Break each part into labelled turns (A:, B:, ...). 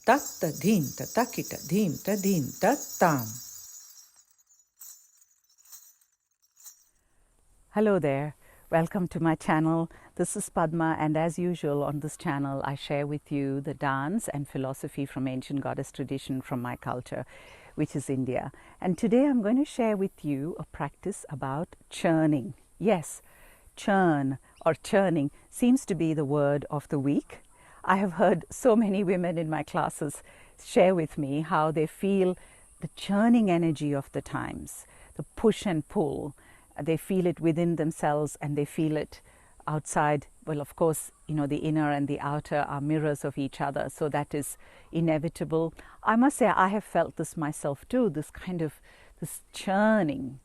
A: tatta dhim tatakita dhim tadim tattam.
B: Hello there, welcome to my channel. This is Padma, and as usual on this channel I share with you the dance and philosophy from ancient goddess tradition from my culture, which is India. And today I'm going to share with you a practice about churning. Yes, churn or churning seems to be the word of the week. I have heard so many women in my classes share with me how they feel the churning energy of the times, the push and pull. They feel it within themselves and they feel it outside. Well, of course, the inner and the outer are mirrors of each other, so that is inevitable. I must say I have felt this myself too, this churning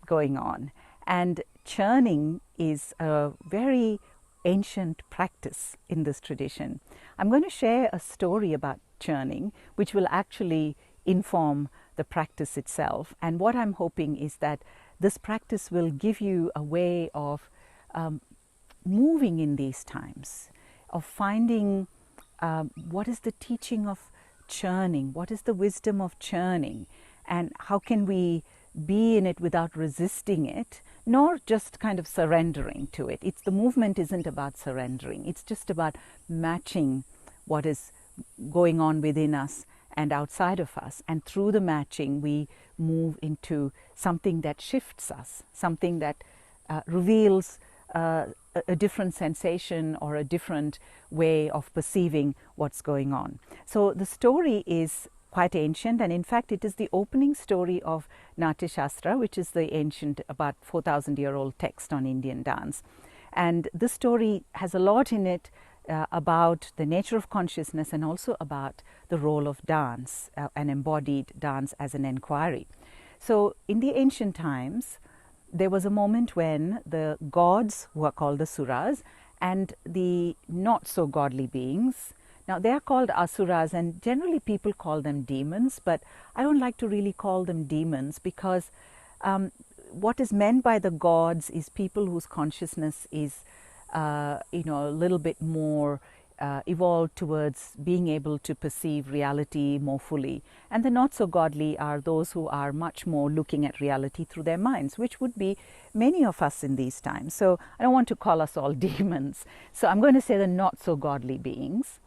B: going on. And churning is a very ancient practice in this tradition. I'm going to share a story about churning, which will actually inform the practice itself. And what I'm hoping is that this practice will give you a way of moving in these times, of finding what is the teaching of churning, what is the wisdom of churning, and how can we be in it without resisting it, nor just kind of surrendering to it. The movement isn't about surrendering, it's just about matching what is going on within us and outside of us, and through the matching we move into something that shifts us, something that reveals a different sensation or a different way of perceiving what's going on. So the story is quite ancient, and in fact it is the opening story of Natya Sastra, which is the ancient, about 4,000-year-old text on Indian dance. And this story has a lot in it about the nature of consciousness and also about the role of dance, an embodied dance as an inquiry. So in the ancient times, there was a moment when the gods, who are called the Asuras, and the not so godly beings, now they are called Asuras, and generally people call them demons, but I don't like to really call them demons, because what is meant by the gods is people whose consciousness is a little bit more evolved towards being able to perceive reality more fully. And the not so godly are those who are much more looking at reality through their minds, which would be many of us in these times. So I don't want to call us all demons. So I'm going to say the not so godly beings.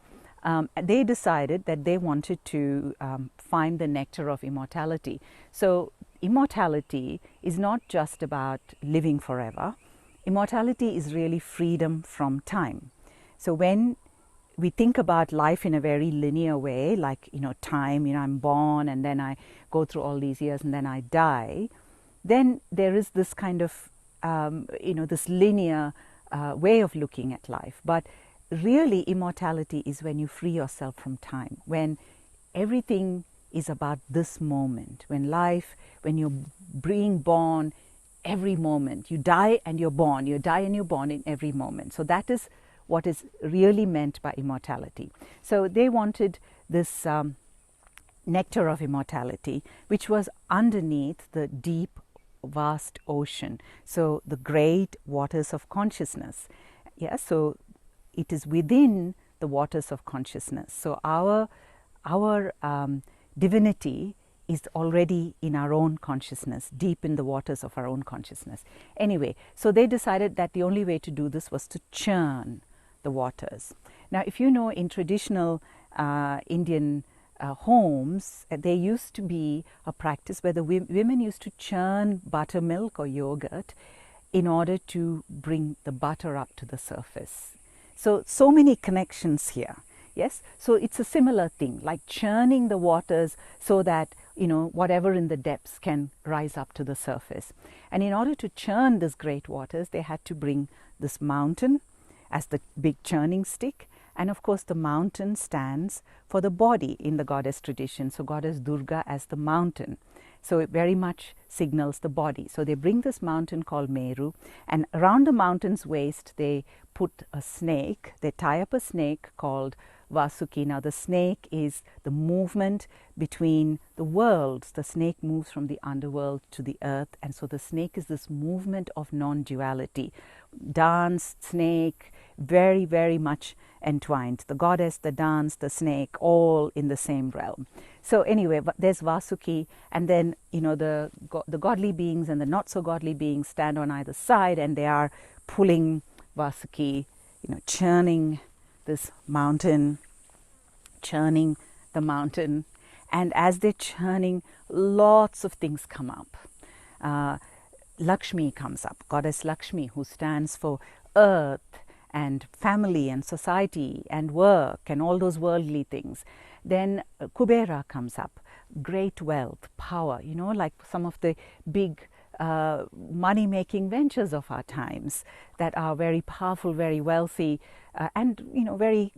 B: They decided that they wanted to find the nectar of immortality. So immortality is not just about living forever. Immortality is really freedom from time. So when we think about life in a very linear way, like, time, I'm born and then I go through all these years and then I die, then there is this kind of, this linear way of looking at life. But really, immortality is when you free yourself from time, when everything is about this moment, when you're being born, every moment. You die and you're born. You die and you're born in every moment. So that is what is really meant by immortality. So they wanted this nectar of immortality, which was underneath the deep, vast ocean. So the great waters of consciousness. Yeah, so it is within the waters of consciousness. So our divinity is already in our own consciousness, deep in the waters of our own consciousness. Anyway, so they decided that the only way to do this was to churn the waters. Now, if you know, in traditional Indian homes, there used to be a practice where the women used to churn buttermilk or yogurt in order to bring the butter up to the surface. So many connections here. Yes, so it's a similar thing, like churning the waters so that whatever in the depths can rise up to the surface. And in order to churn these great waters, they had to bring this mountain as the big churning stick. And of course, the mountain stands for the body in the goddess tradition. So goddess Durga as the mountain. So it very much signals the body. So they bring this mountain called Meru, and around the mountain's waist they put a snake. They tie up a snake called Vasuki. Now the snake is the movement between the worlds. The snake moves from the underworld to the earth, and so the snake is this movement of non-duality. Dance, snake, very, very much entwined. The goddess, the dance, the snake, all in the same realm. So anyway, there's Vasuki, and then the godly beings and the not so godly beings stand on either side, and they are pulling Vasuki, churning this mountain, churning the mountain. And as they're churning, lots of things come up. Lakshmi comes up, goddess Lakshmi, who stands for earth and family and society and work and all those worldly things. Then Kubera comes up, great wealth, power, like some of the big money-making ventures of our times that are very powerful, very wealthy, and very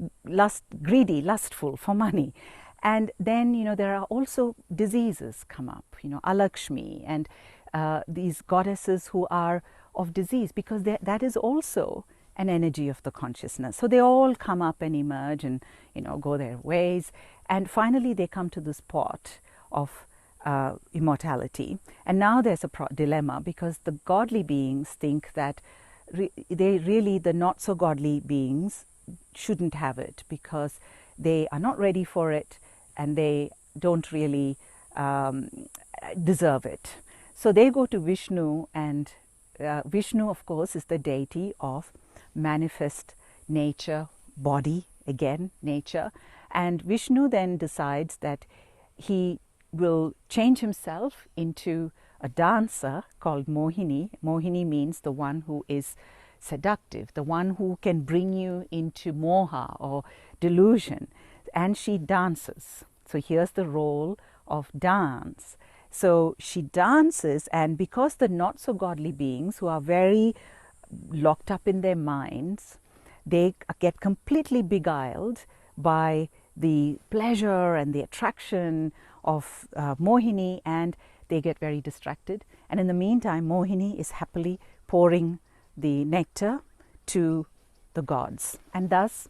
B: greedy, lustful for money. And then there are also diseases come up, Alakshmi, and these goddesses who are of disease, because that is also an energy of the consciousness. So they all come up and emerge and go their ways, and finally they come to this pot of immortality. And now there's a dilemma, because the godly beings think that the not so godly beings shouldn't have it, because they are not ready for it and they don't really deserve it. So they go to Vishnu, and Vishnu, of course, is the deity of manifest nature, body, again, nature. And Vishnu then decides that he will change himself into a dancer called Mohini. Mohini means the one who is seductive, the one who can bring you into moha or delusion. And she dances. So here's the role of dance. So she dances, and because the not so godly beings, who are very locked up in their minds, they get completely beguiled by the pleasure and the attraction of Mohini, and they get very distracted. And in the meantime, Mohini is happily pouring the nectar to the gods, and thus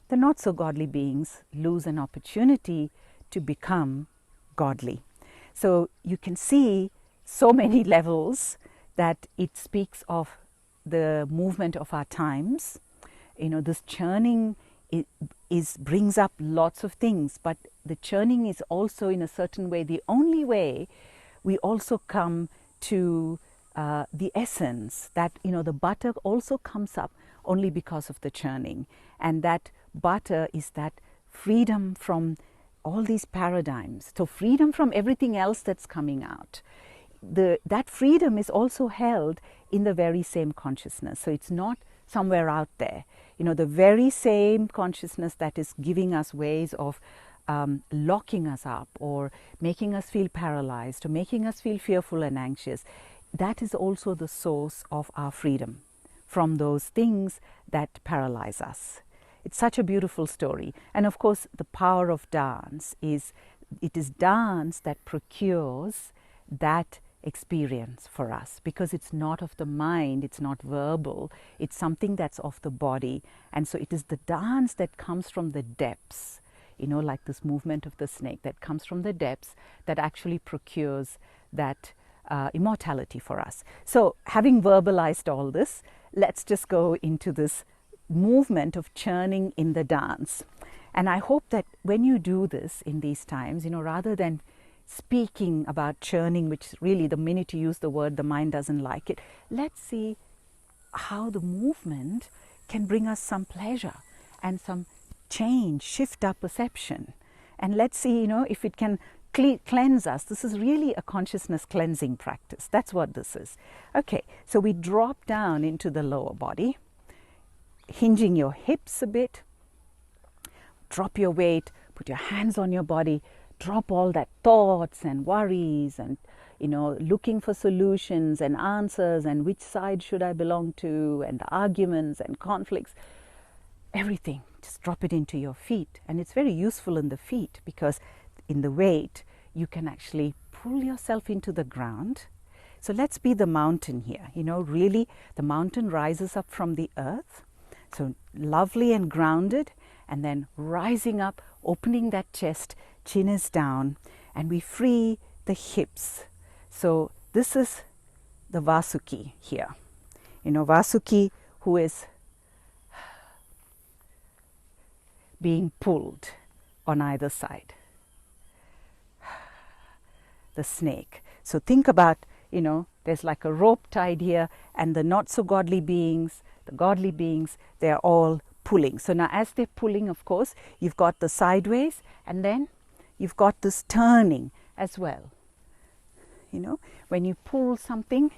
B: the not so godly beings lose an opportunity to become godly. So you can see so many levels that it speaks of the movement of our times. This churning brings up lots of things, but the churning is also, in a certain way, the only way we also come to the essence that, the butter also comes up only because of the churning. And that butter is that freedom from all these paradigms. So freedom from everything else that's coming out. That freedom is also held in the very same consciousness. So it's not somewhere out there. The very same consciousness that is giving us ways of locking us up, or making us feel paralyzed, or making us feel fearful and anxious, that is also the source of our freedom from those things that paralyze us. It's such a beautiful story. And of course, the power of dance is, it is dance that procures that experience for us, because it's not of the mind, it's not verbal, it's something that's of the body. And so it is the dance that comes from the depths, like this movement of the snake that comes from the depths, that actually procures that immortality for us. So having verbalized all this, let's just go into this movement of churning in the dance. And I hope that when you do this in these times, rather than speaking about churning, which really, the minute you use the word, the mind doesn't like it, let's see how the movement can bring us some pleasure and some change, shift our perception. And let's see, if it can cleanse us. This is really a consciousness cleansing practice. That's what this is. Okay, so we drop down into the lower body, hinging your hips a bit. Drop your weight, put your hands on your body, drop all that thoughts and worries and, looking for solutions and answers and which side should I belong to, and the arguments and conflicts. Everything, just drop it into your feet. And it's very useful in the feet, because in the weight, you can actually pull yourself into the ground. So let's be the mountain here. Really, the mountain rises up from the earth. So lovely and grounded. and then rising up, opening that chest, chin is down, and we free the hips. So this is the Vasuki here. Vasuki who is being pulled on either side. The snake. So think about, there's like a rope tied here, and the not so godly beings, the godly beings, they're all pulling. So now as they're pulling, of course, you've got the sideways, and then you've got this turning as well. When you pull something,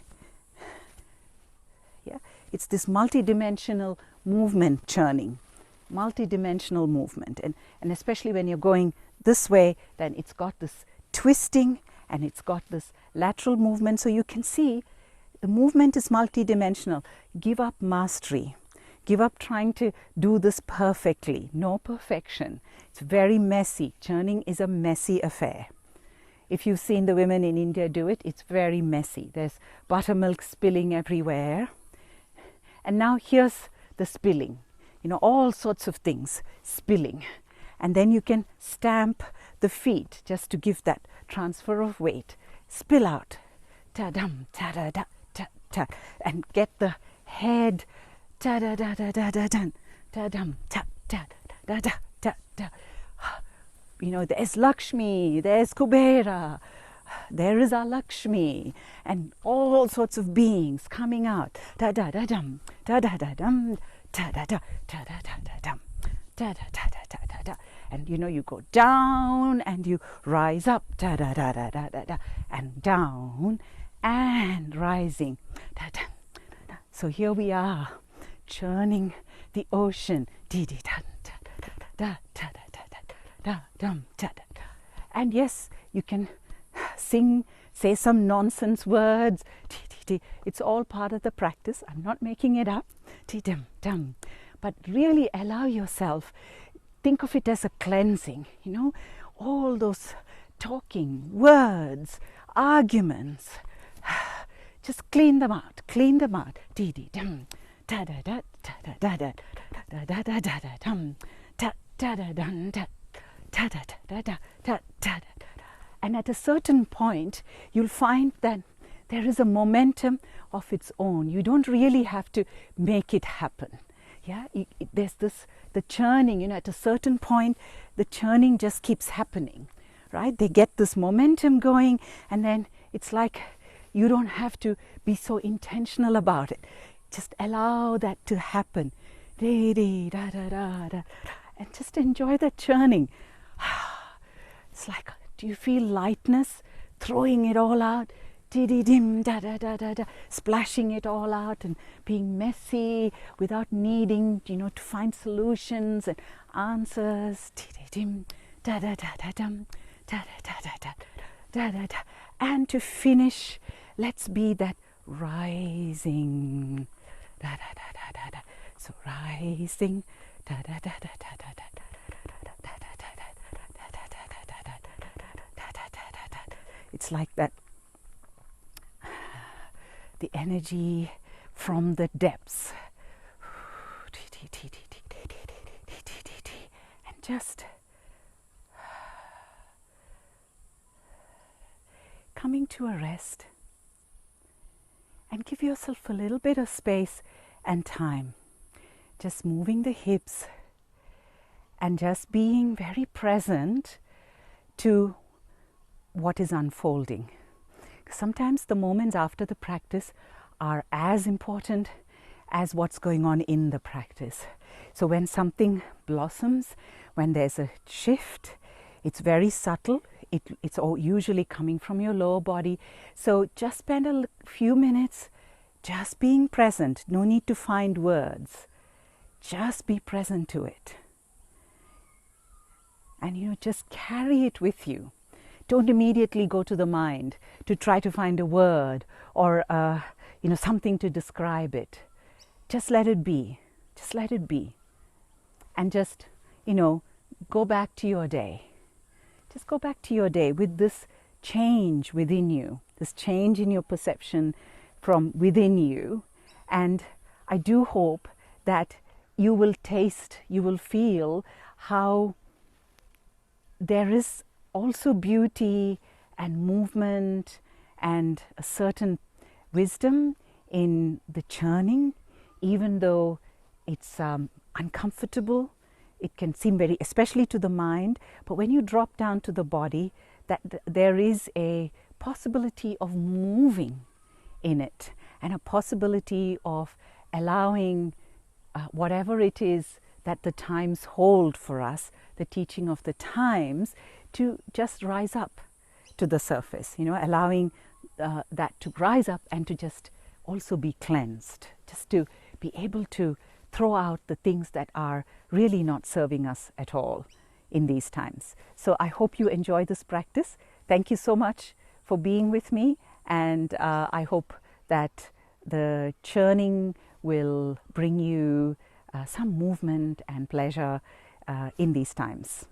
B: it's this multidimensional movement, churning, multidimensional movement. And especially when you're going this way, then it's got this twisting and it's got this lateral movement. So you can see the movement is multidimensional. Give up mastery. Give up trying to do this perfectly. No perfection. It's very messy. Churning is a messy affair. If you've seen the women in India do it, it's very messy. There's buttermilk spilling everywhere. And now here's the spilling. All sorts of things spilling. And then you can stamp the feet just to give that transfer of weight. Spill out. Ta-dum, ta-da-da, ta-ta. And get the head. Ta-da-da-da-da-da-dun. Ta-dum, ta-ta-da-da-da-da. There's Lakshmi, there's Kubera, there is our Lakshmi, and all sorts of beings coming out. Da-da-da-dum, da-da-da-dum, da-da-da, da-da-da-da-dum, da-da-da-da-da-da. And you go down and you rise up, da-da-da-da-da-da, and down and rising. Da-da. So here we are, churning the ocean. And yes, you can sing, say some nonsense words. It's all part of the practice. I'm not making it up. But really allow yourself, think of it as a cleansing, all those talking, words, arguments. Just clean them out, And at a certain point, you'll find that there is a momentum of its own. You don't really have to make it happen. There's the churning, at a certain point, the churning just keeps happening, right? They get this momentum going, and then it's like you don't have to be so intentional about it. Just allow that to happen. And just enjoy the churning. It's like, do you feel lightness? Throwing it all out, splashing it all out and being messy without needing, to find solutions and answers. And to finish, let's be that rising. So rising. It's like that, the energy from the depths. And just coming to a rest. And give yourself a little bit of space and time. Just moving the hips and just being very present to what is unfolding. Sometimes the moments after the practice are as important as what's going on in the practice. So when something blossoms, when there's a shift, it's very subtle. It's all usually coming from your lower body. So just spend a few minutes just being present. No need to find words. Just be present to it. And just carry it with you. Don't immediately go to the mind to try to find a word or something to describe it. Just let it be. Just let it be. And just, go back to your day. Just go back to your day with this change within you, this change in your perception from within you. And I do hope that you will taste, you will feel how there is also beauty and movement and a certain wisdom in the churning, even though it's uncomfortable. It can seem very, especially to the mind, but when you drop down to the body, that there is a possibility of moving in it, and a possibility of allowing whatever it is that the times hold for us, the teaching of the times, to just rise up to the surface, allowing that to rise up and to just also be cleansed, just to be able to throw out the things that are really not serving us at all in these times. So I hope you enjoy this practice. Thank you so much for being with me, and I hope that the churning will bring you some movement and pleasure in these times.